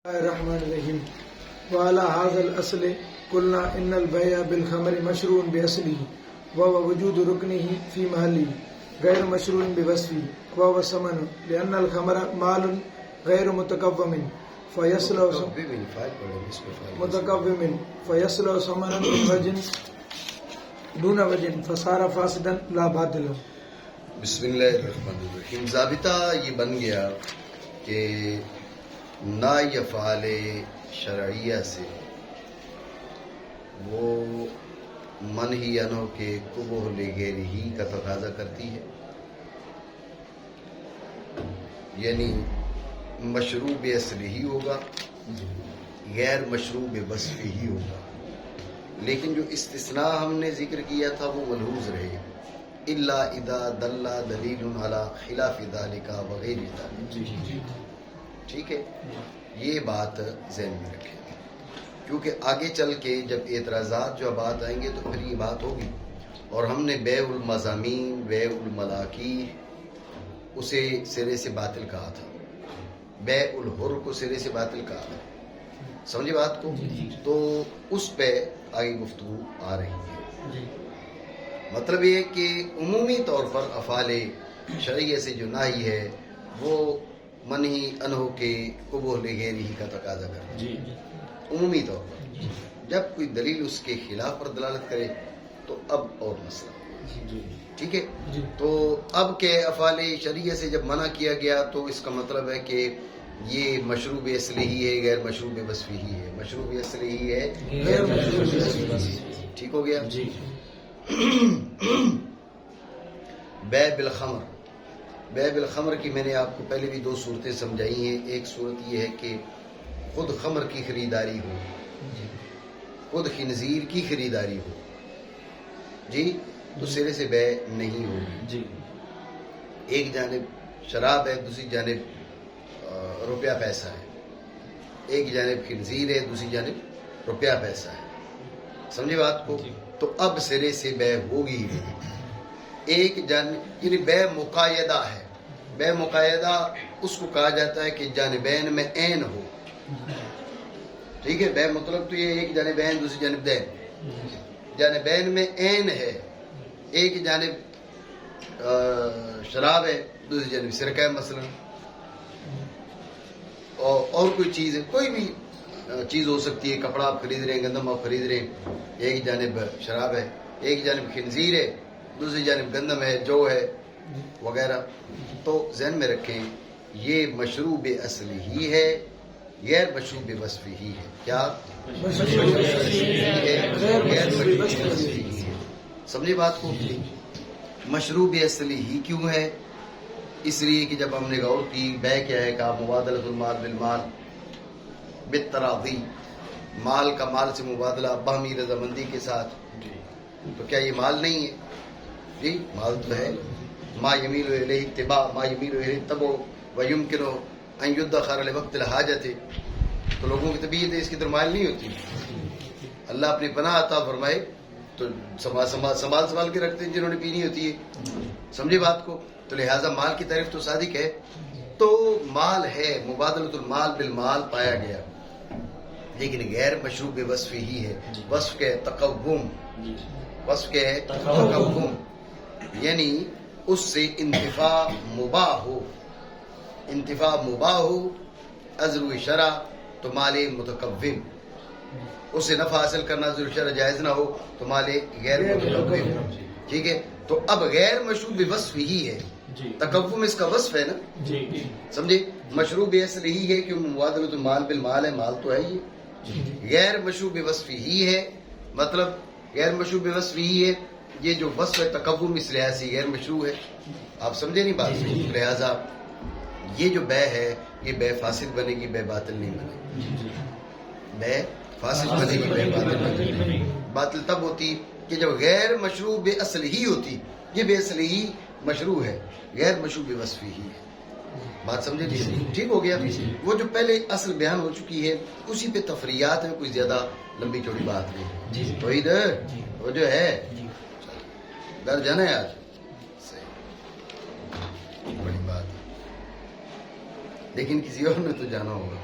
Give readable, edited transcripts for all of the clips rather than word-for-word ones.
الرحمن الرحیم وعلى هذا الاصل قلنا ان البيع بالخمر مشروع باصله وهو وجود ركنه في محله غير مشروع بوصفه وهو ثمن لان الخمر مال غير متكوم فيصل ثمنا من وجه دون وجه فصار فاسدا لا باطلا. بسم اللہ الرحمن الرحیم. ضابطہ یہ بن گیا کہ نایفعال شرعیہ سے وہ منہی عنہ کے قبح لغیر ہی کا تقاضا کرتی ہے، یعنی مشروع اصل ہی ہوگا، غیر مشروع وصف ہی ہوگا. لیکن جو استثناء ہم نے ذکر کیا تھا وہ ملحوظ رہے، الا اذا دل دلیل علی خلاف ذلک وغیر ذلک. ٹھیک ہے، یہ بات ذہن میں رکھیں، کیونکہ آگے چل کے جب اعتراضات جو بات آئیں گے تو پھر یہ بات ہوگی. اور ہم نے بیع المضامین، بیع الملاکی اسے سرے سے باطل کہا تھا، بیع الحر کو سرے سے باطل کہا تھا. سمجھے بات کو؟ تو اس پہ آگے گفتگو آ رہی ہے. مطلب یہ کہ عمومی طور پر افعال شرعیہ سے جو نہی ہے وہ منہی عنہ کے قبح لغیر ہی کا تقاضا کرتا ہے عمومی طور پر. جب کوئی دلیل اس کے خلاف پر دلالت کرے تو اب اور مسئلہ. ٹھیک ہے، تو اب کے افعال شرعیہ سے جب منع کیا گیا تو اس کا مطلب ہے کہ یہ مشروع اصل ہی ہے، غیر مشروع وصف ہی ہے. مشروع اصل ہی ہے، غیر مشروع وصف ہی ہے. ٹھیک ہو گیا. بیع بالخمر، بیع بالخمر کی میں نے آپ کو پہلے بھی دو صورتیں سمجھائی ہیں. ایک صورت یہ ہے کہ خود خمر کی خریداری ہو، خود خنزیر کی خریداری ہو جی، تو سرے سے بیع نہیں ہوگی. ایک جانب شراب ہے، دوسری جانب روپیہ پیسہ ہے. ایک جانب خنزیر ہے، دوسری جانب روپیہ پیسہ ہے. سمجھے بات کو؟ تو اب سرے سے بیع ہوگی. ایک جانب یعنی بیع مقایدہ ہے. بیع مقایدہ اس کو کہا جاتا ہے کہ جانبین میں عین ہو. ٹھیک ہے، بیع مطلب تو یہ ایک جانب عین دوسری جانب دین. جانبین میں عین ہے، ایک جانب شراب ہے دوسری جانب سرکہ ہے مثلا، اور کوئی چیز ہے، کوئی بھی چیز ہو سکتی ہے. کپڑا آپ خرید رہے ہیں، گندم آپ خرید رہے ہیں، ایک جانب شراب ہے، ایک جانب خنزیر ہے، دوسری جانب گندم ہے، جو ہے وغیرہ. تو ذہن میں رکھیں یہ مشروع اصل ہی ہے، غیر مشروع وصف ہی ہے. کیا غیر مشروع وصف ہی ہے. سمجھے بات کو؟ مشروع اصل ہی کیوں ہے؟ اس لیے کہ جب ہم نے غور کی بیع کیا ہے، کہا مبادلۃ المال بالمال بالتراضی، مال کا مال سے مبادلہ باہمی رضامندی کے ساتھ. تو کیا یہ مال نہیں ہے؟ جی مال تو ہے. ما یمیل الیہ اتباع ما یمیل الیہ تبع ویمکن ان یدخر لوقت الحاجت. تو لوگوں کی طبیعت ہے اس کی طرف مائل نہیں ہوتی. اللہ اپنی پناہ عطا فرمائے تو سنبھال کے رکھتے ہیں جنہوں نے پینی ہوتی ہے. سمجھے بات کو؟ تو لہٰذا مال کی طرف تو صادق ہے. تو مال ہے، مبادلۃ المال بالمال پایا گیا، لیکن غیر مشروع وصف ہی ہے. وصف کے تقوم، وصف کے تقوم یعنی اس سے انتفاع مباح ہو، انتفاع مباح ہو ازرو شرع تو مال متقوم. اس سے نفع حاصل کرنا ازرو شرع جائز نہ ہو تو مال غیر متقوم. ٹھیک ہے، تو اب غیر مشروع وصف ہی ہے. تقوم اس کا وصف ہے نا. سمجھے؟ مشروع اصل ہی ہے کہ مبادلۃ المال بالمال ہے، مال تو ہے ہی. غیر مشروع وصف ہی ہے، مطلب غیر مشروع وصف ہی ہے. یہ جو وصف ہے تقوم اس لحاظ سے غیر مشروع ہے. آپ سمجھے نہیں بات؟ لہذا یہ جو بیع ہے یہ بیع فاسد بنے گی، بیع باطل نہیں بنے گی. بیع فاسد بنے گی، بیع باطل بنے گی. باطل تب ہوتی کہ جب غیر مشروع اصل ہی ہوتی. یہ بے اصل ہی مشروع ہے، غیر مشروع وصف ہی ہے. بات سمجھے؟ ٹھیک ہو گیا. وہ جو پہلے اصل بیان ہو چکی ہے اسی پہ تفریعات میں کوئی زیادہ لمبی چوڑی بات نہیں. تو ادھر وہ جو ہے گھر جانا ہے آج، بڑی بات ہے، لیکن کسی اور نے تو جانا ہوگا.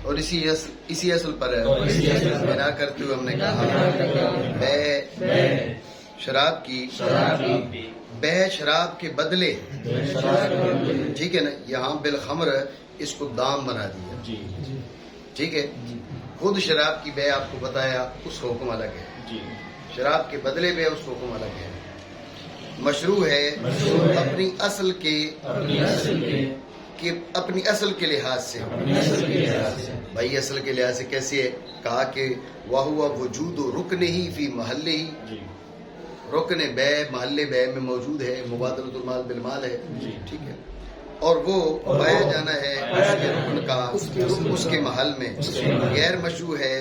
اور اسی اصل پر بنا کرتے ہوئے ہم نے کہا بے شراب کی بے شراب کے بدلے، ٹھیک ہے نا، یہاں بالخمر اس کو دام بنا دیا، ٹھیک ہے. خود شراب کی بے آپ کو بتایا، اس کا حکم الگ ہے. شراب کے بدلے بے، اس کا حکم الگ ہے. مشروع ہے اپنی اصل کے لحاظ سے. بھائی اصل کے لحاظ سے کیسے ہے؟ کہا کہ وَهُوَ وُجُودُ رُكْنِهِ فِي مَحَلِّهِ، رکن بے محل بے میں موجود ہے، مبادلۃ المال بالمال ہے، ٹھیک ہے. اور وہ پایا جانا ہے اس کے رکن کا اس کے محل میں. غیر مشروع ہے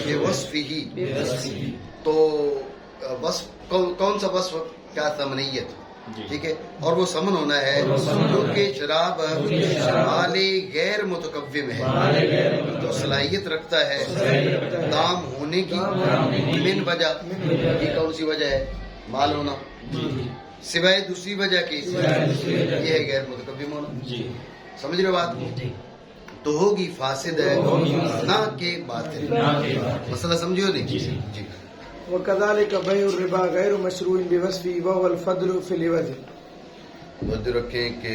کہ وصف ہی، تو وصف کون سا وصف؟ کیا ثمنیت، ٹھیک ہے. اور وہ سمن ہونا ہے کیونکہ شراب مال غیر متقوم ہے، تو صلاحیت رکھتا ہے دام ہونے کی. من وجہ، یہ کون سی وجہ ہے؟ مال ہونا، سوائے دوسری وجہ کی یہ ہے غیر متقوم ہونا. سمجھ رہے بات؟ تو ہوگی فاسد ہے نہ کہ باطل. مسئلہ سمجھو نہیں؟ جی. وَكَذَلِكَ بَيْعُ الرِّبَا غَيْرُ مَشْرُوعٍ بِوَصْفِهِ وَهُوَ الْفَضْلُ فِي الْعِوَضِ. توجہ رکھیں کہ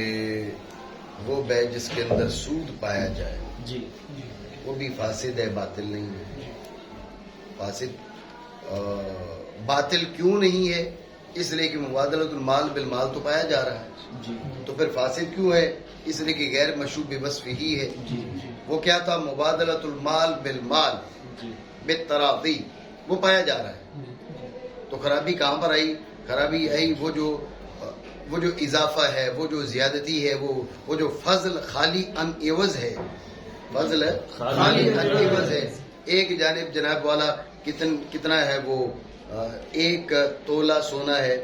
وہ بے جس کے اندر سود پایا جائے وہ بھی فاسد ہے، باطل نہیں ہے. فاسد باطل کیوں نہیں ہے؟ اس لیے کہ مبادلۃ المال بالمال تو پایا جا رہا ہے. تو پھر فاسد کیوں ہے؟ اس لیے کہ غیر مشروع بوصف ہی ہے. وہ کیا تھا؟ مبادلۃ المال بالمال بالتراضی، وہ پایا جا رہا ہے. تو خرابی کہاں پر آئی؟ خرابی آئی وہ جو اضافہ ہے، وہ جو زیادتی ہے، وہ جو فضل خالی ان عوض ہے. فضل خالی ان عوض ہے. ایک جانب جناب والا کتنا ہے؟ وہ 1 تولہ سونا ہے،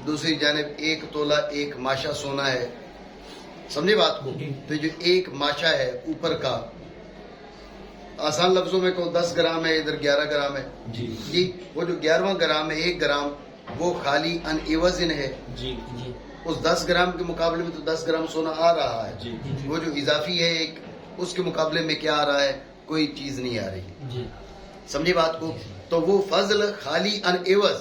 دوسری جانب 1 تولہ 1 ماشا سونا ہے. سمجھے بات کو؟ تو جو 1 ماشا ہے اوپر کا، آسان لفظوں میں کو 10 گرام ہے، ادھر 11 گرام ہے. جی وہ جو 11واں گرام ہے، 1 گرام، وہ خالی ان عوض ہے. اس 10 گرام کے مقابلے میں تو 10 گرام سونا آ رہا ہے. وہ جو اضافی ہے ایک، اس کے مقابلے میں کیا آ رہا ہے؟ کوئی چیز نہیں آ رہی. سمجھے بات کو؟ تو وہ فضل خالی ان عوض،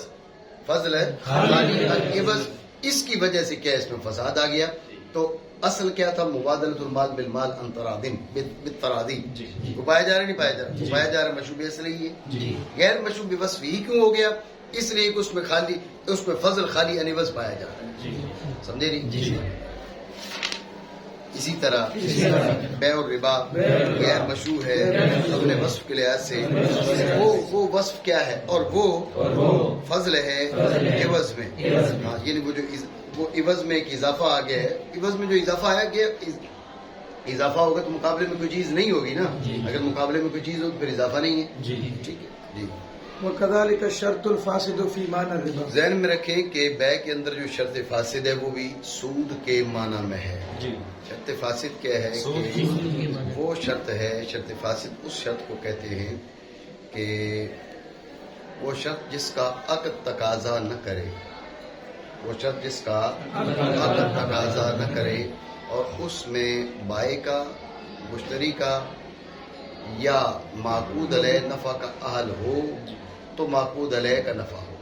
فضل خالی ان عوض، اس کی وجہ سے کیا اس میں فساد آ گیا. تو اصل کیا تھا؟ مبادلۃ المال بالمال انترادن بالتراضی. وہ پایا جا رہا نہیں پایا جا رہا؟ پایا جا رہا مشروع اصل ہی ہے. غیر مشروع بوصف ہی کیوں ہو گیا؟ اس لیے کہ اس میں فضل خالی ان عوض پایا جا رہا ہے. سمجھے نہیں؟ اسی طرح بیع الربا غیر مشروع ہے اپنے وصف کے لحاظ سے. وہ وصف کیا ہے؟ اور وہ فضل ہے عوض میں. یعنی وہ عوض میں ایک اضافہ آ گیا ہے. عوض میں جو اضافہ آیا کہ اضافہ ہوگا تو مقابلے میں کوئی چیز نہیں ہوگی نا. اگر مقابلے میں کوئی چیز ہو تو پھر اضافہ نہیں ہے. ٹھیک ہے جی. وَكَذَلِكَ الشَّرْطُ الْفَاسِدُ فِي مَعْنَى الرِّبَا. ذہن میں رکھیں کہ بے کے اندر جو شرط فاسد ہے وہ بھی سود کے معنی میں ہے. شرط فاسد کیا ہے؟ کہ وہ شرط ہے، شرط فاسد اس شرط کو کہتے ہیں کہ وہ شرط جس کا عقد تقاضا نہ کرے، وہ شرط جس کا عقد تقاضا نہ کرے، اور اس میں بائع کا، مشتری کا یا معقود علیہ نفع کا اہل ہو تو معقود علیہ کا نفع ہو.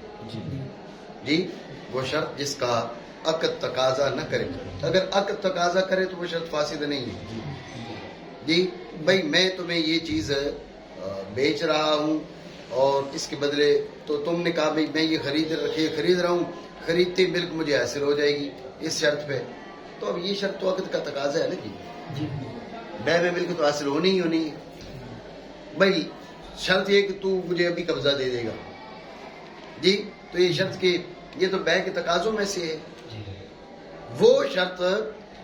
جی وہ شرط جس کا عقد تقاضا نہ کرے. اگر عقد تقاضا کرے تو وہ شرط فاسد نہیں ہے. جی بھائی میں تمہیں یہ چیز بیچ رہا ہوں اور اس کے بدلے تو تم نے کہا بھائی میں یہ خرید رہا ہوں، خریدتے ملک مجھے حاصل ہو جائے گی اس شرط پہ. تو اب یہ شرط تو عقد کا تقاضا ہے نا. جی بے میں ملک تو حاصل ہونی ہے. بھائی شرط یہ کہ تو مجھے ابھی قبضہ دے دے گا. جی تو یہ شرط کہ یہ تو بے کے تقاضوں میں سے ہے. وہ شرط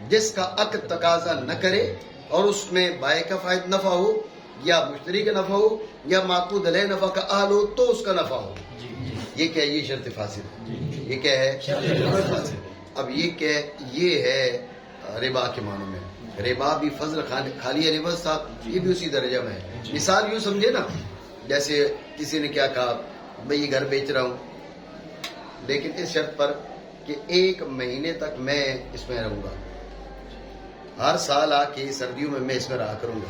جس کا عقد تقاضا نہ کرے اور اس میں بائع کا فائدہ نفع ہو یا مشتری کا نفع ہو یا معقود علیہ نفع کا اہل ہو تو اس کا نفع ہو. یہ کیا ہے؟ یہ شرط فاسد. یہ کیا ہے؟ شرط فاسد. اب یہ کیا ہے؟ یہ ہے ربا کے معنی میں. ربا بھی فضل خالی عوض تھا، یہ بھی اسی درجہ میں ہے. مثال یوں سمجھے نا، جیسے کسی نے کیا کہا میں یہ گھر بیچ رہا ہوں لیکن اس شرط پر کہ 1 مہینے تک میں اس میں رہوں گا، ہر سال آ کے سردیوں میں اس میں رہا کروں گا.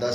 10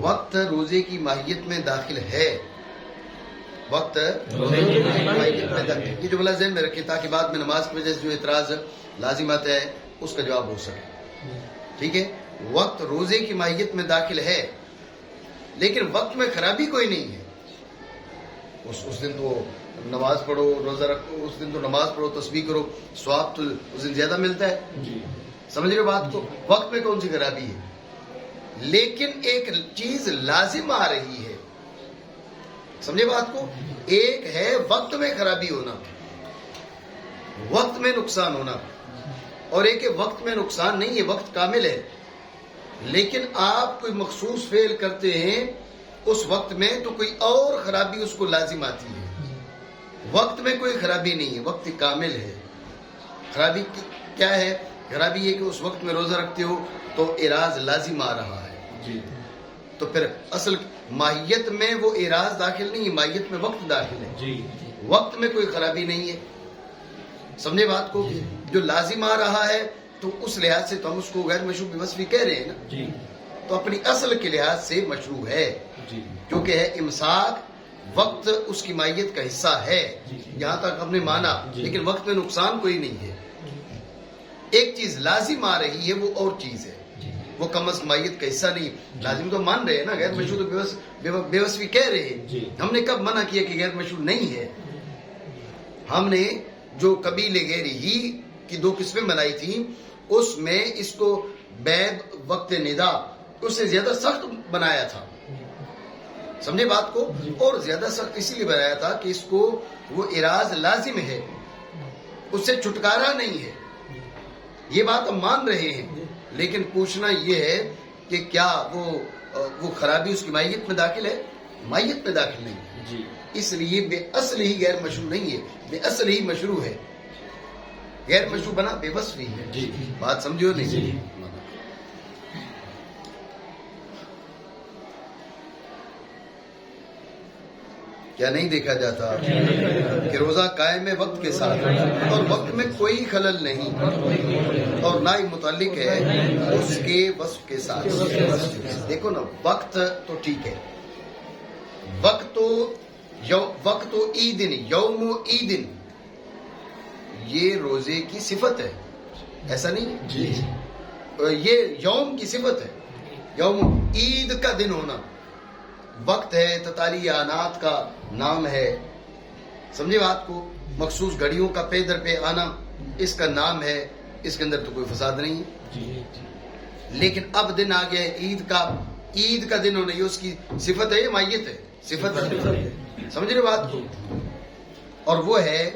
وقت روزے کی ماہیت میں داخل ہے. وقت ماہیت میں داخل. یہ جملہ ذہن میں رکھیں تاکہ بعد میں نماز کی وجہ سے جو اعتراض لازم آتا ہے اس کا جواب ہو سکے. ٹھیک ہے. وقت روزے کی ماہیت میں داخل ہے لیکن وقت میں خرابی کوئی نہیں ہے. اس دن تو نماز پڑھو, روزہ رکھو, اس دن تو نماز پڑھو, تسبیح کرو, ثواب تو اس دن زیادہ ملتا ہے. سمجھ رہے بات کو؟ وقت میں کون سی خرابی ہے؟ لیکن ایک چیز لازم آ رہی ہے. سمجھے بات کو؟ ایک ہے وقت میں خرابی ہونا, وقت میں نقصان ہونا, اور ایک ہے وقت میں نقصان نہیں ہے, وقت کامل ہے لیکن آپ کوئی مخصوص فعل کرتے ہیں اس وقت میں تو کوئی اور خرابی اس کو لازم آتی ہے. وقت میں کوئی خرابی نہیں ہے, وقت کامل ہے. خرابی کیا ہے؟ خرابی یہ کہ اس وقت میں روزہ رکھتے ہو تو اعراض لازم آ رہا ہے. تو پھر اصل ماہیت میں وہ اعراض داخل نہیں ہے, ماہیت میں وقت داخل ہے. وقت میں کوئی خرابی نہیں ہے. سمجھے بات کو؟ جو لازم آ رہا ہے تو اس لحاظ سے تو ہم اس کو غیر مشروع بوصفی کہہ رہے ہیں نا. تو اپنی اصل کے لحاظ سے مشروع ہے کیونکہ ہے امساک. وقت اس کی ماہیت کا حصہ ہے یہاں تک ہم نے مانا, لیکن وقت میں نقصان کوئی نہیں ہے. ایک چیز لازم آ رہی ہے وہ اور چیز ہے, وہ کم از کم ماہیت کا حصہ نہیں. لازم تو مان رہے ہیں نا, غیر مشروع تو بے وصفی کہہ رہے ہیں. ہم نے کب منع کیا کہ غیر مشروع نہیں ہے؟ ہم نے جو قبیل غیر ہی کی 2 قسمیں بنائی تھیں اس میں اس کو بیب وقت ندا اس سے زیادہ سخت بنایا تھا. سمجھے بات کو؟ اور زیادہ سخت اسی لیے بنایا تھا کہ اس کو وہ اعراض لازم ہے, اس سے چھٹکارا نہیں ہے. یہ بات ہم مان رہے ہیں لیکن پوچھنا یہ ہے کہ کیا وہ خرابی اس کی ماہیت میں داخل ہے؟ ماہیت میں داخل نہیں. اس لیے بے اصل ہی غیر مشروع نہیں ہے, بے اصل ہی مشروع ہے. غیر مشروع بنا بے وصفی ہے. بات سمجھو نہیں؟ کیا نہیں دیکھا جاتا کہ روزہ قائم ہے وقت کے ساتھ اور وقت میں کوئی خلل نہیں اور نہ ہی متعلق ہے اس کے وصف کے ساتھ. دیکھو نا, وقت تو ٹھیک ہے, وقت تو عیدن, یوم و عیدن یہ روزے کی صفت ہے, ایسا نہیں؟ یہ یوم کی صفت ہے. یوم عید کا دن ہونا وقت ہے, تتالیانات کا نام ہے. سمجھے بات کو؟ مخصوص گھڑیوں کا پے در پہ آنا اس کا نام ہے. اس کے اندر تو کوئی فساد نہیں ہے. لیکن اب دن آ گیا عید کا, عید کا دن ہونا یہ اس کی صفت ہے, یہ ماہیت ہے, صفت ہے. سمجھ رہے بات کو؟ اور وہ ہے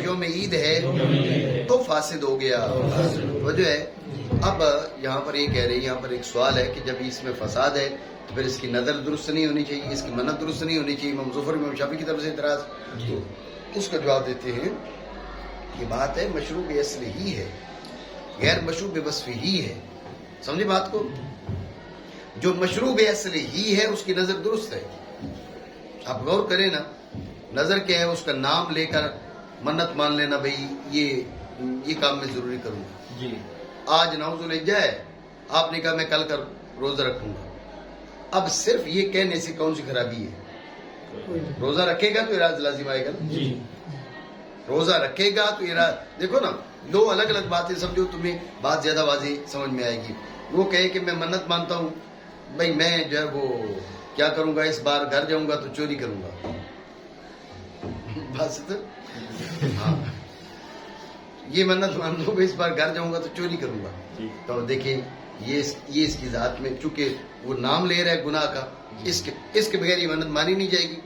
یوم عید ہے تو فاسد ہو گیا. وجہ ہے اب یہاں پر یہ کہہ رہے ہیں, یہاں پر ایک سوال ہے کہ جب اس میں فساد ہے تو پھر اس کی نظر درست نہیں ہونی چاہیے, اس کی منت درست نہیں ہونی چاہیے. امام ظفر امام شافعی کی طرف سے اعتراض, تو اس کا جواب دیتے ہیں کہ بات ہے مشروع بے اصل ہی ہے, غیر مشروع بے وصفی ہی ہے. سمجھے بات کو؟ جو مشروع بے اصل ہی ہے اس کی نظر درست ہے. آپ غور کریں نا, نظر کیا ہے؟ اس کا نام لے کر منت مان لینا, بھئی یہ کام میں ضروری کروں گا. آج نوز الحجہ ہے, آپ نے کہا میں کل کر روزہ رکھوں گا. اب صرف یہ کہنے سے کون سی خرابی ہے؟ روزہ رکھے گا تو اعراض لازم آئے گا نا. روزہ رکھے گا تو اعراض. دیکھو نا, 2 الگ الگ باتیں سمجھو, تمہیں بات زیادہ واضح سمجھ میں آئے گی. وہ کہے کہ میں منت مانتا ہوں, بھئی میں جو ہے وہ کیا کروں گا, اس بار گھر جاؤں گا تو چوری کروں گا. بات ہاں, یہ منت مان دو, اس بار گھر جاؤں گا تو چوری کروں گا. تو دیکھیں یہ اس کی ذات میں چونکہ وہ نام لے رہا ہے گناہ کا, اس کے بغیر یہ منت مانی نہیں جائے گی.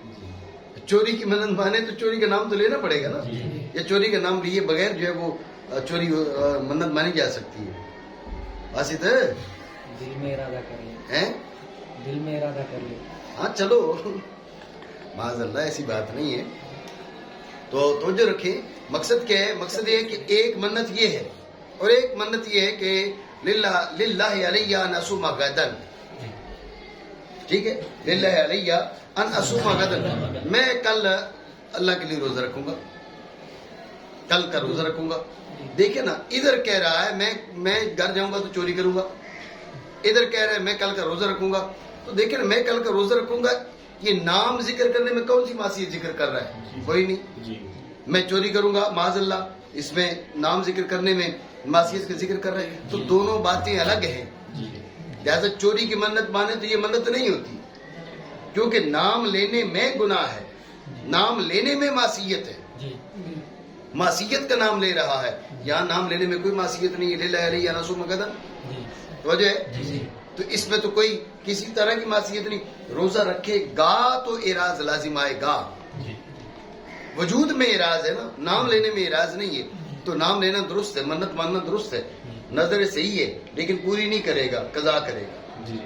چوری کی منت مانے تو چوری کا نام تو لینا پڑے گا نا, یا چوری کا نام لیے بغیر جو ہے وہ چوری منت مانی جا سکتی ہے. واسط دل میں ارادہ کر لیں, دل میں ارادہ کر لیں. ہاں چلو, معاذ اللہ ایسی بات نہیں ہے. تو توجہ رکھیں, مقصد کیا ہے؟ مقصد یہ ہے کہ ایک منت یہ ہے اور ایک منت یہ ہے کہ للہ علیہ ان اصوم غدن. ٹھیک ہے, للہ علیہ ان اصوم غدن, میں کل اللہ کے لیے روزہ رکھوں گا, کل کا روزہ رکھوں گا. دیکھیں نا, ادھر کہہ رہا ہے میں گھر جاؤں گا تو چوری کروں گا, ادھر کہہ رہا ہے میں کل کا روزہ رکھوں گا. تو دیکھیں میں کل کا روزہ رکھوں گا، یہ نام ذکر کرنے میں کون سی معصیت ذکر کر رہا ہے؟ کوئی نہیں. میں چوری کروں گا معاذ اللہ، اس میں نام ذکر کرنے میں معصیت کا ذکر کر رہے ہیں. تو دونوں باتیں الگ ہیں. لہٰذا چوری کی منت مانے تو یہ منت نہیں ہوتی، کیونکہ نام لینے میں گناہ ہے، نام لینے میں معصیت ہے، معصیت کا نام لے رہا ہے. یہاں نام لینے میں کوئی معصیت نہیں ہے. لے رہی انسو مقدم وجہ ہے، تو اس میں تو کوئی کسی طرح کی معصیت نہیں. روزہ رکھے گا تو اعراض لازم آئے گا. وجود میں اعراض ہے نا، نام لینے میں اعراض نہیں ہے. تو نام لینا درست ہے، منت ماننا درست ہے، نظر صحیح ہے، لیکن پوری نہیں کرے گا، قضا کرے گا.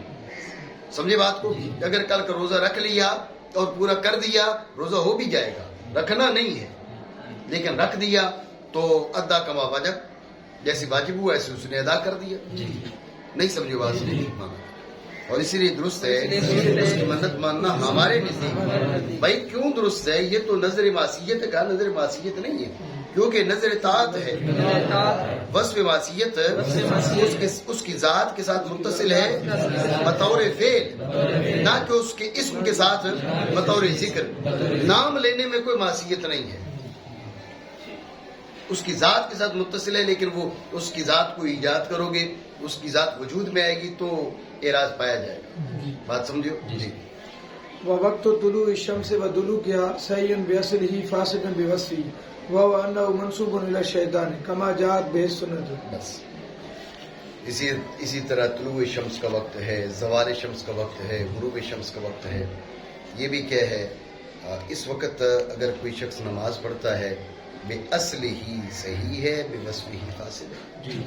سمجھے بات کو؟ اگر کل کا روزہ رکھ لیا اور پورا کر دیا، روزہ ہو بھی جائے گا. رکھنا نہیں ہے، لیکن رکھ دیا تو ادا کما واجب، جیسے واجب ہوا ایسے اس نے ادا کر دیا. نہیں سمجھے بات سے نہیں مانا. اور اسی لیے درست ہے اس کی منت ماننا ہمارے نزدیک. بھائی کیوں درست ہے؟ یہ تو نظر معصیت کا نظر معصیت نہیں ہے، کیونکہ نظر اطاعت ہے. وصف معصیت اس کی ذات کے ساتھ متصل ہے بطور فعل، نہ کہ اس کے اسم کے ساتھ بطور ذکر. نام لینے میں کوئی معصیت نہیں ہے، اس کی ذات کے ساتھ متصل ہے، لیکن وہ اس کی ذات کو ایجاد کرو گے، اس کی ذات وجود میں آئے گی تو اعراض پایا جائے گا. بات سمجھو؟ جی. ووقت طلوع الشمس ودلوكها سعي بأصله فاسد بوصفه وهو أنه منسوب إلى الشيطان كما جاءت به السنة. بس اسی طرح طلوع شمس کا وقت ہے، زوال شمس کا وقت ہے، غروب شمس کا وقت ہے. یہ بھی کیا ہے؟ اس وقت اگر کوئی شخص نماز پڑھتا ہے بے اصل ہی صحیح ہے، بے وصف ہی فاسد ہے.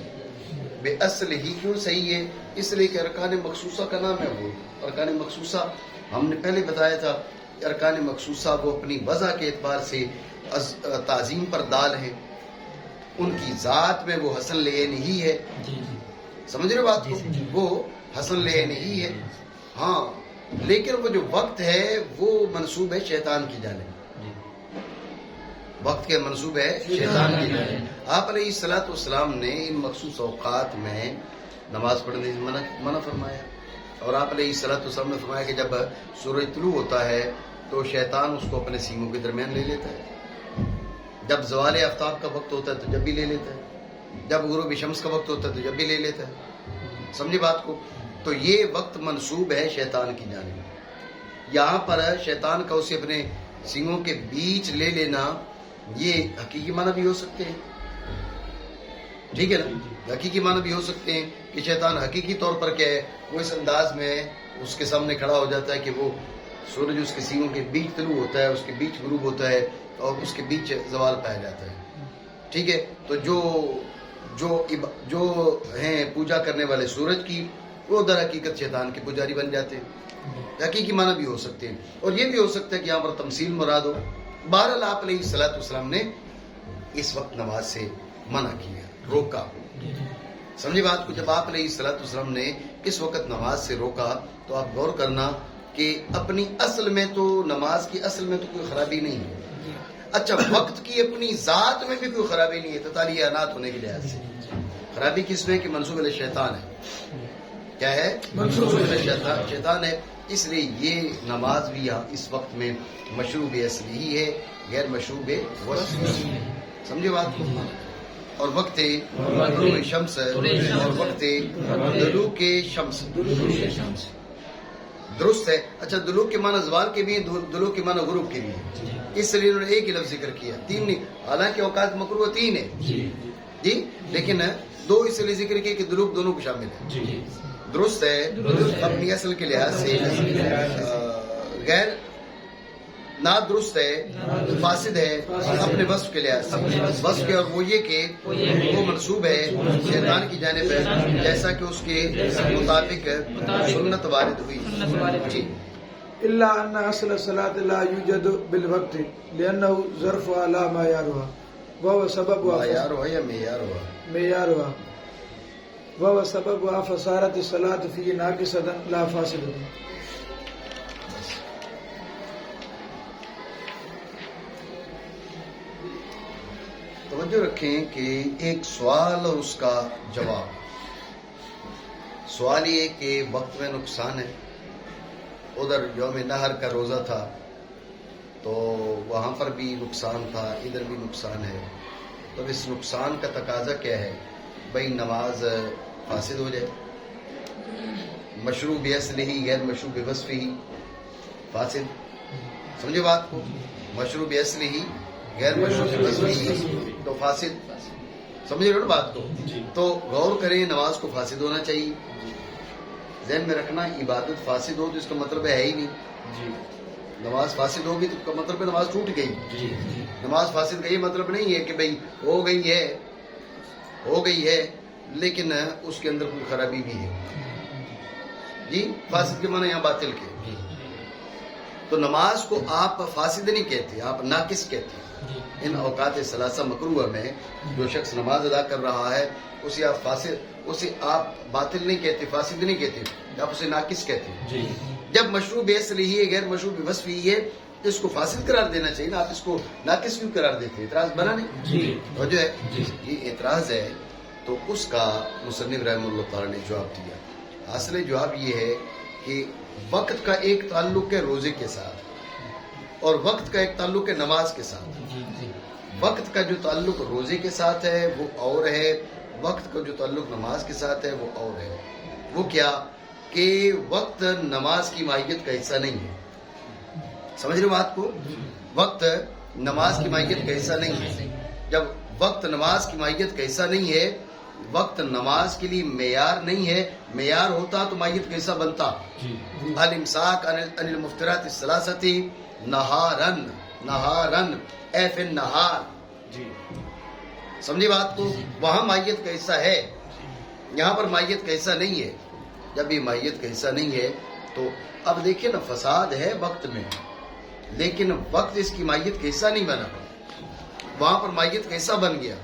بے اصل ہی کیوں صحیح ہے؟ اس لیے کہ ارکان مخصوصہ کا نام ہے. وہ ارکان مخصوصہ ہم نے پہلے بتایا تھا، ارکان مخصوصہ وہ اپنی وضع کے اعتبار سے تعظیم پر دال ہیں، ان کی ذات میں وہ حسن لعین ہی ہے. سمجھ رہے بات کو؟ وہ حسن لعین ہی ہے. ہاں، لیکن وہ جو وقت ہے وہ منسوب ہے شیطان کی جانب. وقت کے منسوب ہے شیطان کی جانب. آپ علیہ الصلوۃ والسلام نے ان مخصوص اوقات میں نماز پڑھنے سے منع فرمایا. اور آپ علیہ الصلوۃ والسلام نے فرمایا کہ جب سورج طلوع ہوتا ہے تو شیطان اس کو اپنے سینگوں کے درمیان لے لیتا ہے. جب زوال آفتاب کا وقت ہوتا ہے تو جب بھی لے لیتا ہے، جب غروب شمس کا وقت ہوتا ہے تو جب بھی لے لیتا ہے. سمجھے بات کو؟ تو یہ وقت منسوب ہے شیطان کی جانب. یہاں پر شیطان کا اسے اپنے سینگوں کے بیچ لے لینا، یہ حقیقی معنی بھی ہو سکتے ہیں. ٹھیک ہے نا؟ حقیقی معنی بھی ہو سکتے ہیں کہ شیطان حقیقی طور پر کیا ہے، وہ اس انداز میں اس کے سامنے کھڑا ہو جاتا ہے کہ وہ سورج اس کے سینگوں کے بیچ طلوع ہوتا ہے، اس کے بیچ غروب ہوتا ہے اور اس کے بیچ زوال پایا جاتا ہے. ٹھیک ہے؟ تو جو ہیں پوجا کرنے والے سورج کی، وہ در حقیقت شیطان کے پجاری بن جاتے ہیں. حقیقی معنی بھی ہو سکتے ہیں، اور یہ بھی ہو سکتا ہے کہ یہاں پر تمثیل مراد ہو. بہرحال آپ علیہ الصلوۃ والسلام نے اس وقت نماز سے منع کیا، روکا. سمجھے بات کو؟ جب آپ علیہ الصلوۃ والسلام نے اس وقت نماز سے روکا تو آپ غور کرنا کہ اپنی اصل میں تو نماز کی اصل میں تو کوئی خرابی نہیں ہے. اچھا، وقت کی اپنی ذات میں بھی کوئی خرابی نہیں ہے تتالیانات ہونے کے لحاظ سے. خرابی کس میں؟ کہ منسوب علیہ شیطان ہے. کیا ہے؟ منسوب علیہ شیطان ہے. اس لیے یہ نماز بھی یہاں اس وقت میں مشروب اصلی ہی ہے، غیر مشروب وصفی. سمجھے بات کو؟ اور وقت طلوع شمس اور وقت دلوک شمس درست ہے. اچھا، دلوک کے معنی زوال کے بھی ہیں، دلوک کے معنی غروب کے بھی ہیں. اس لیے انہوں نے ایک ہی لفظ ذکر کیا، تین نہیں. حالانکہ اوقات مکروہ 3 ہے جی، لیکن 2 اس لیے ذکر کیا کہ دلوک دونوں کو شامل ہے. درست ہے اپنی اصل کے لحاظ سے. غیر نا درست ہے، فاسد ہے اپنے وصف کے لحاظ سے. وصف کے، اور وہ یہ کہ وہ منسوب ہے شیطان کی جانب ہے، جیسا کہ اس کے مطابق سنت وارد ہوئی. جی. إلا أن أصل الصلاة لا يوجد بالوقت لأنه ظرف على معيارها وهو سببها معيارها یا معیارها؟ معيارها وهو سببها فصارت الصلاة فيه ناقصة لا فاسدة. توجہ رکھیں کہ ایک سوال اور اس کا جواب. سوال یہ کہ وقت میں نقصان ہے، ادھر یوم نہر کا روزہ تھا تو وہاں پر بھی نقصان تھا، ادھر بھی نقصان ہے. تو اس نقصان کا تقاضا کیا ہے؟ بھائی نماز فاسد ہو جائے. مشروع باصلہ غیر مشروع بوصفہ فاسد. سمجھے بات کو؟ مشروع باصلہ غیر مشروع بوصفہ تو فاسد. سمجھے نا بات کو؟ تو غور کریں، نماز کو فاسد ہونا چاہیے. ذہن میں رکھنا، عبادت فاسد ہو تو اس کا مطلب ہے ہی نہیں. نماز فاسد ہوگی تو اس کا مطلب ہے نماز ٹوٹ گئی. نماز فاسد کا یہ مطلب نہیں ہے کہ بھئی ہو گئی ہے لیکن اس کے اندر کوئی خرابی بھی ہے. جی فاسد کے معنی یہاں باطل کے. تو نماز کو آپ فاسد نہیں کہتے، آپ ناقص کہتے ہیں. ان اوقات ثلاثہ مکروہ میں جو شخص نماز ادا کر رہا ہے اسے آپ باطل نہیں کہتے، فاسد نہیں کہتے، آپ اسے ناقص کہتے ہیں. جب مشروع باصلہ ہے غیر مشروع بوصفہ ہے اس کو فاسد قرار دینا چاہیے نا، آپ اس کو ناقص کیوں قرار دیتے ہیں؟ اعتراض بنا نہیں؟ اور جو ہے یہ اعتراض ہے تو اس کا مصنف رحمہ اللہ تعالی نے جواب دیا. اصل جواب یہ ہے کہ وقت کا ایک تعلق ہے روزے کے ساتھ اور وقت کا ایک تعلق ہے نماز کے ساتھ. وقت کا جو تعلق روزے کے ساتھ ہے وہ اور ہے، وقت کا جو تعلق نماز کے ساتھ ہے وہ اور ہے. وہ کیا کہ وقت نماز کی ماہیت کا حصہ نہیں ہے. سمجھ رہے بات کو؟ وقت نماز کی ماہیت کا حصہ نہیں ہے. جب وقت نماز کی ماہیت کا حصہ نہیں ہے، وقت نماز کے لیے معیار نہیں ہے. معیار ہوتا تو ماہیت کا حصہ بنتا. الامساک عن المفترات الثلاثۃ نہارن اے فی النہار. سمجھی بات کو؟ وہاں ماہیت کا حصہ ہے، یہاں پر ماہیت کا حصہ نہیں ہے. جب یہ ماہیت کا حصہ نہیں ہے تو اب دیکھیں نا، فساد ہے وقت میں لیکن وقت اس کی ماہیت کا حصہ نہیں بنا. وہاں پر ماہیت کا حصہ بن گیا.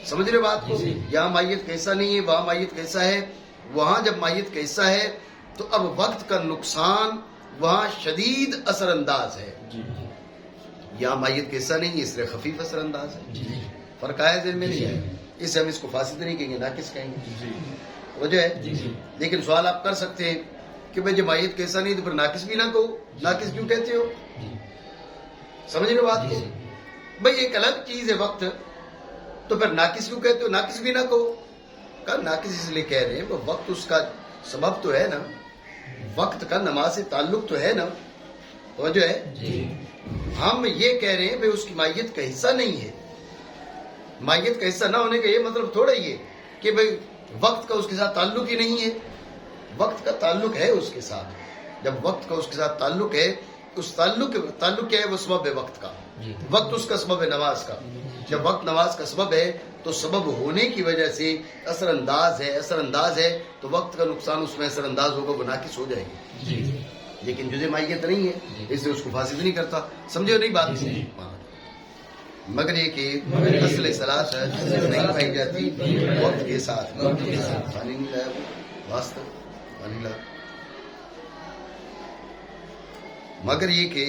سمجھ رہے بات کو؟ یہاں ماہیت کا حصہ نہیں ہے، وہاں ماہیت کا حصہ ہے. وہاں جب ماہیت کا حصہ ہے تو اب وقت کا نقصان وہاں شدید اثر انداز ہے. یہاں ماہیت کا حصہ نہیں ہے اس لیے خفیف اثر انداز ہے. فرق آیا ذہن میں نہیں ہے؟ اس سے ہم اس کو فاسد نہیں کہیں گے، ناقص کہیں گے. وجہ ہے. لیکن سوال آپ کر سکتے ہیں کہ بھائی جب ماہیت کا حصہ نہیں تو پھر ناقص بھی نہ کہو. ناقص کیوں کہتے ہو؟ سمجھ رہے بات کو؟ بھائی ایک الگ چیز ہے وقت، تو پھر ناقص کیوں کہتے ہو؟ ناقص بھی نہ کہو. ناقص اس لیے کہہ رہے ہیں وقت اس کا سبب تو ہے نا، وقت کا نماز سے تعلق تو ہے نا. توجہ ہے؟ ہم یہ کہہ رہے ہیں بھائی اس کی ماہیت کا حصہ نہیں ہے. ماہیت کا حصہ نہ ہونے کا یہ مطلب تھوڑا ہی ہے کہ بھائی وقت کا اس کے ساتھ تعلق ہی نہیں ہے. وقت کا تعلق ہے اس کے ساتھ. جب وقت کا اس کے ساتھ تعلق ہے، اس تعلق کیا ہے؟ وہ سبب ہے وقت کا. وقت اس کا سبب ہے نماز کا. جب وقت نماز کا سبب ہے تو سبب ہونے کی وجہ سے اثر انداز ہے تو وقت کا نقصان اس میں اثر انداز ہوگا، وہ ناقص ہو جائے گی. لیکن جزء ماہیت نہیں ہے اس لیے اس کو فاسد نہیں کرتا. سمجھے نہیں بات؟ مگر یہ کہ اصل صلاۃ نہیں پائی جاتی وقت کے ساتھ. پانی نہیں لایا واسطہ پانی لا. مگر یہ کہ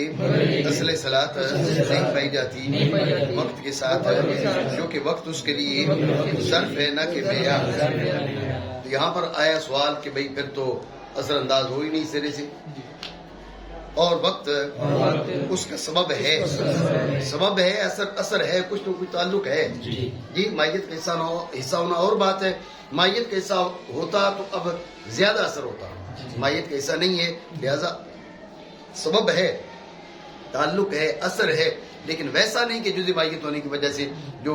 اصل صلاۃ نہیں پائی جاتی وقت کے ساتھ جو کہ وقت اس کے لیے ظرف ہے نہ کہ معیار. یہاں پر آیا سوال کہ بھئی پھر تو اثر انداز ہو ہی نہیں سرے سے، اور وقت اس کا سبب ہے، اثر ہے، کچھ تو کچھ تعلق ہے. جی ماہیت کا حصہ ہونا اور بات ہے. ماہیت کا حصہ ہوتا تو اب زیادہ اثر ہوتا. ماہیت کا حصہ نہیں ہے لہذا سبب ہے، تعلق ہے، اثر ہے، لیکن ویسا نہیں کہ جزء ماہیت ہونے کی وجہ سے جو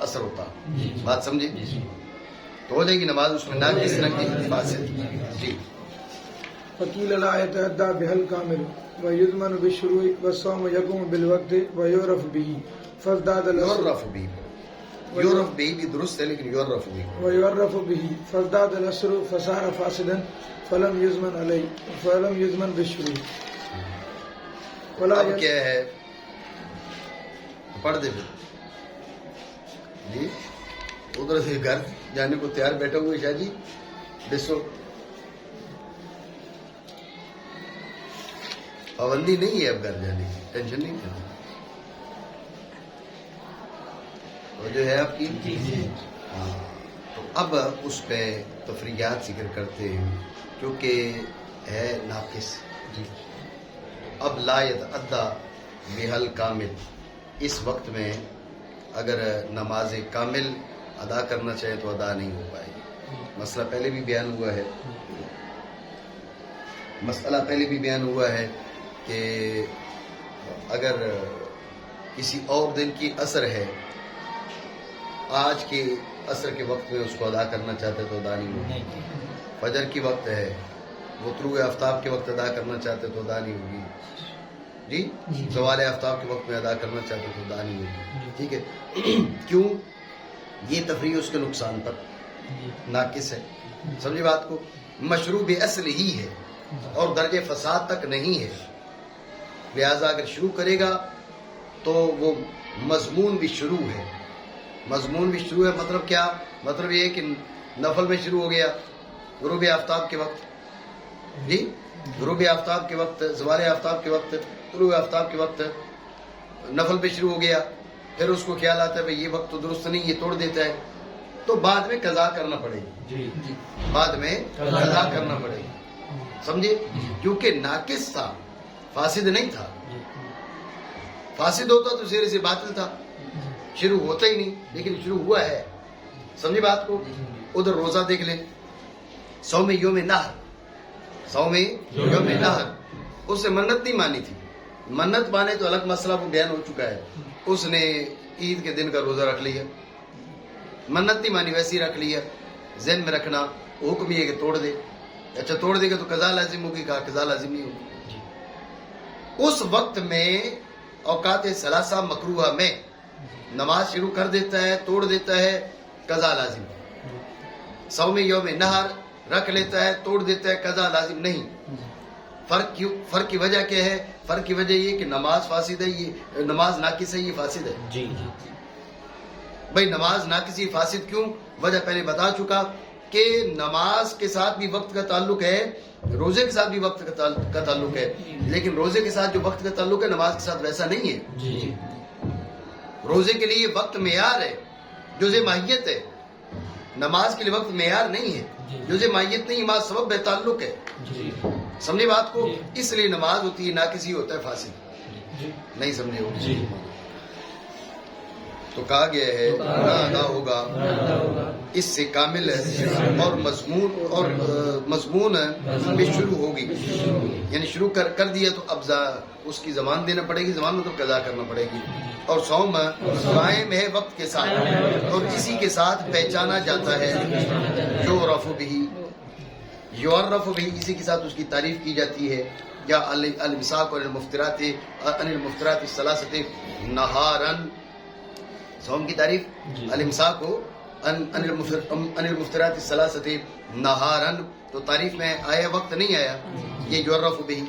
اثر ہوتا. بات سمجھے؟ تو ہو جائے گی نماز اس میں ناقص نہ کہ فاسد. جی فقیل لا يتعدى بها الكامل ويضمن بالشروع والصوم يقوم بالوقت ويعرف به فازداد یورف بھی درست ہے لیکن یورف بھی ويعرف به فازداد الأسر فصار فاسدا فلم يضمن بالشروع. اب کیا ہے؟ پڑھ دے پھر. جی ادھر سے گھر جانے کو تیار بیٹھے ہوئے شاہ جی. ڈسو پابندی نہیں ہے اب گھر جانے کی، ٹینشن نہیں کرنا. وہ جو ہے آپ کی تو اب اس پہ تفریحات ذکر کرتے ہیں کیونکہ ہے ناقص. اب لا یتعدی بحل کامل، اس وقت میں اگر نماز کامل ادا کرنا چاہے تو ادا نہیں ہو پائے گی۔ مسئلہ پہلے بھی بیان ہوا ہے کہ اگر کسی اور دن کی عصر ہے، آج کے عصر کے وقت میں اس کو ادا کرنا چاہتے تو ادا نہیں ہوگی۔ فجر کی وقت ہے، وہ طلوع آفتاب کے وقت ادا کرنا چاہتے تو ادا نہیں ہوگی، جی زوال آفتاب کے وقت میں ادا کرنا چاہتے تو ادا نہیں ہوگی، ٹھیک ہے۔ کیوں؟ یہ تفریح اس کے نقصان پر ناقص ہے، سمجھے بات کو۔ مشروع باصل ہی ہے اور درجے فساد تک نہیں ہے، لہذا اگر شروع کرے گا تو وہ مضمون بھی شروع ہے۔ مضمون بھی شروع ہے مطلب کیا؟ مطلب یہ ہے کہ نفل میں شروع ہو گیا غروب آفتاب کے وقت، جی غروب آفتاب کے وقت، زوال آفتاب کے وقت، طلوع آفتاب کے وقت نفل پہ شروع ہو گیا، پھر اس کو خیال آتا ہے بھئی یہ وقت تو درست نہیں، یہ توڑ دیتا ہے، تو بعد میں قضا کرنا پڑے گی، بعد میں قضا کرنا پڑے گی، سمجھے؟ کیونکہ ناقص تھا، فاسد نہیں تھا۔ فاسد ہوتا تو زیر سے باطل تھا، شروع ہوتا ہی نہیں، لیکن شروع ہوا ہے، سمجھے بات کو۔ ادھر روزہ دیکھ لیں، صوم یوم نحر، صوم یوم نحر، اس نے منت نہیں مانی تھی، منت مانے تو الگ مسئلہ، وہ بیان ہو چکا ہے۔ اس نے عید کے دن کا روزہ رکھ لیا، منت نہیں مانی ویسے ہی رکھ لیا، ذہن میں رکھنا حکم یہ کہ توڑ دے، اچھا توڑ دے گا تو قضا لازم ہوگی، کہا قضا لازم نہیں ہوگی۔ اس وقت میں اوقات ثلاثہ مکروہ میں نماز شروع کر دیتا ہے، توڑ دیتا ہے، قضا لازم۔ صوم یوم نحر رکھ لیتا ہے، توڑ دیتا ہے، قضا لازم نہیں۔ فرق کی وجہ کیا ہے؟ فرق کی وجہ یہ کہ نماز فاسد ہے، یہ نماز ناقص ہے، یہ فاسد ہے۔ بھائی نماز ناقص یہ فاسد کیوں؟ وجہ پہلے بتا چکا کہ نماز کے ساتھ بھی وقت کا تعلق ہے، روزے کے ساتھ بھی وقت کا تعلق ہے، لیکن روزے کے ساتھ جو وقت کا تعلق ہے نماز کے ساتھ ویسا نہیں ہے۔ روزے کے لیے وقت معیار ہے، جزء ماہیت ہے، نماز کے لیے وقت معیار نہیں ہے، جزء ماہیت نہیں، نماز سبب بے تعلق ہے، سمجھے بات کو۔ اس لیے نماز ہوتی ہے ناقص ہی ہوتا ہے، فاسد نہیں، سمجھے ہو؟ تو کہا گیا ہے نہ ادا ہوگا اس سے کامل ہے، اور مضمون بھی شروع ہوگی، یعنی شروع کر دیا تو اب اس کی زمان دینا پڑے گی، زمان مطلب قضا کرنا پڑے گی۔ اور صوم قائم ہے وقت کے ساتھ، اور اسی کے ساتھ پہچانا جاتا ہے، یعرف بھی، اسی کے ساتھ اس کی تعریف کی جاتی ہے، یا المساک اور المفترات الثلاثۃ نہارن، صوم کی تعریف المساک ہو ان المفترات الثلاثۃ نہارن، تو تعریف میں آیا، وقت نہیں آیا، یہ یعرف بھی،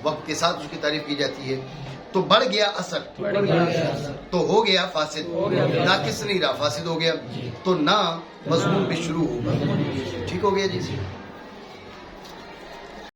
وقت کے ساتھ اس کی تعریف کی جاتی ہے۔ تو بڑھ گیا اثر تو ہو گیا فاسد، ناقص نہیں رہا، فاسد ہو گیا، تو نہ مضمون بھی شروع ہوگا، ٹھیک ہو گیا جی۔